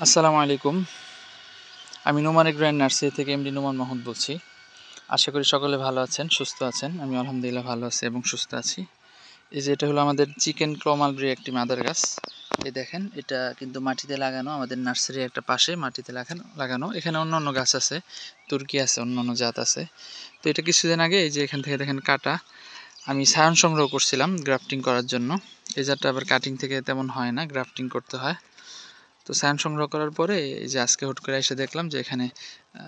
আসসালামু আলাইকুম। আমি নোমান এগ্রোয়ার নার্সারি থেকে এমডি নোমান মাহমুদ বলছি। আশা করি সকলে ভালো আছেন, সুস্থ আছেন। আমি আলহামদুলিল্লাহ ভালো আছি এবং সুস্থ আছি। এই যে এটা হলো আমাদের চিকেন ক্ল মালবেরি একটি মাদার গাছ। এই দেখেন, এটা কিন্তু মাটিতে লাগানো, আমাদের নার্সারির একটা পাশে মাটিতে লাগানো। এখানে অন্য অন্য গাছ আছে, তুর্কি আছে, অন্য অন্য জাত আছে। তো এটা কিছুদিন আগে এই যে এখান থেকে দেখেন কাটা, আমি সায়ন সংগ্রহ করছিলাম গ্রাফটিং করার জন্য। এই জাতটা আবার কাটিং থেকে তেমন হয় না, গ্রাফটিং করতে হয়। তো সায়ন সংগ্রহ করার পরে এই যে আজকে হুট করে এসে দেখলাম যে এখানে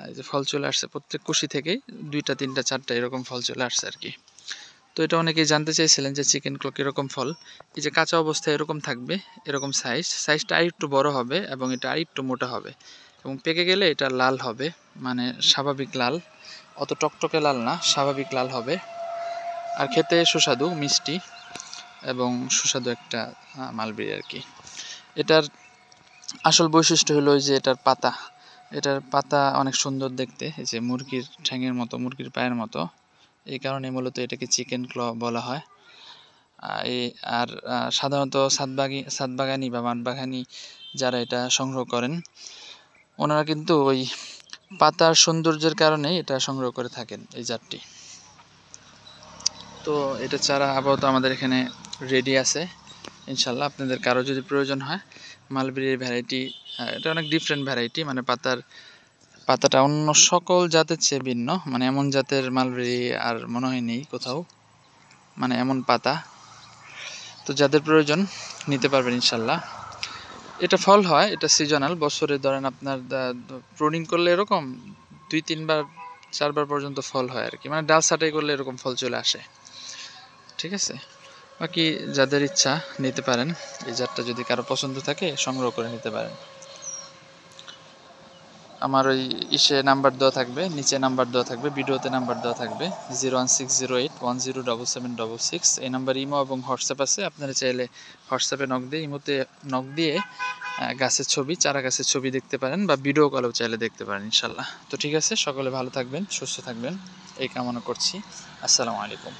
এই যে ফল চলে আসছে, প্রত্যেক কুশি থেকেই 2টা 3টা 4টা এরকম ফল চলে আসছে আর কি। তো এটা অনেকেই জানতে চাইছিলেন যে চিকেন ক্ল কীরকম ফল। এই যে কাঁচা অবস্থায় এরকম থাকবে, এরকম সাইজটা আরেকটু বড় হবে এবং এটা আরেকটু মোটা হবে এবং পেকে গেলে এটা লাল হবে, মানে স্বাভাবিক লাল, অত টকটকে লাল না, স্বাভাবিক লাল হবে। আর খেতে সুস্বাদু, মিষ্টি এবং সুস্বাদু একটা মালবেরি আর কি। এটার আসল বৈশিষ্ট্য হলো যে এটার পাতা অনেক সুন্দর দেখতে, এই যে মুরগির ঠ্যাঙের মতো, মুরগির পায়ের মতো। এই কারণে মূলত এটাকে চিকেন ক্ল বলা হয়। আর সাধারণত সাতবাগানি বা মাঠবাগানি যারা এটা সংগ্রহ করেন, ওনারা কিন্তু ওই পাতার সৌন্দর্যের কারণেই এটা সংগ্রহ করে থাকেন এই জাতটি। তো এটা চারা আপাতত আমাদের এখানে রেডি আছে। ইনশাল্লাহ আপনাদের কারো যদি প্রয়োজন হয়, মালবেরির ভ্যারাইটি, এটা অনেক ডিফারেন্ট ভ্যারাইটি, মানে পাতাটা অন্য সকল জাতের চেয়ে ভিন্ন, মানে এমন জাতের মালবেরি আর মনে হয় নেই কোথাও, মানে এমন পাতা। তো যাদের প্রয়োজন নিতে পারবেন ইনশাল্লাহ। এটা ফল হয়, এটা সিজনাল, বছরে ধরেন আপনার প্রুনিং করলে এরকম 2-3 বার 4 বার পর্যন্ত ফল হয় আর কি, মানে ডাল ছাঁটাই করলে এরকম ফল চলে আসে। ঠিক আছে, বাকি যাদের ইচ্ছা নিতে পারেন। এই জাতটা যদি কারো পছন্দ থাকে সংগ্রহ করে নিতে পারেন। আমার ওই নাম্বার দেওয়া থাকবে, নিচে নাম্বার দেওয়া থাকবে, ভিডিওতে নাম্বার দেওয়া থাকবে 01608107766। এই নাম্বার ইমো এবং হোয়াটসঅ্যাপ আছে। আপনারা চাইলে হোয়াটসঅ্যাপে ইমোতে নক দিয়ে গাছের ছবি, চারা গাছের ছবি দেখতে পারেন বা ভিডিও কলেও চাইলে দেখতে পারেন ইনশাল্লাহ। তো ঠিক আছে, সকলে ভালো থাকবেন, সুস্থ থাকবেন, এই কামনা করছি। আসসালামু আলাইকুম।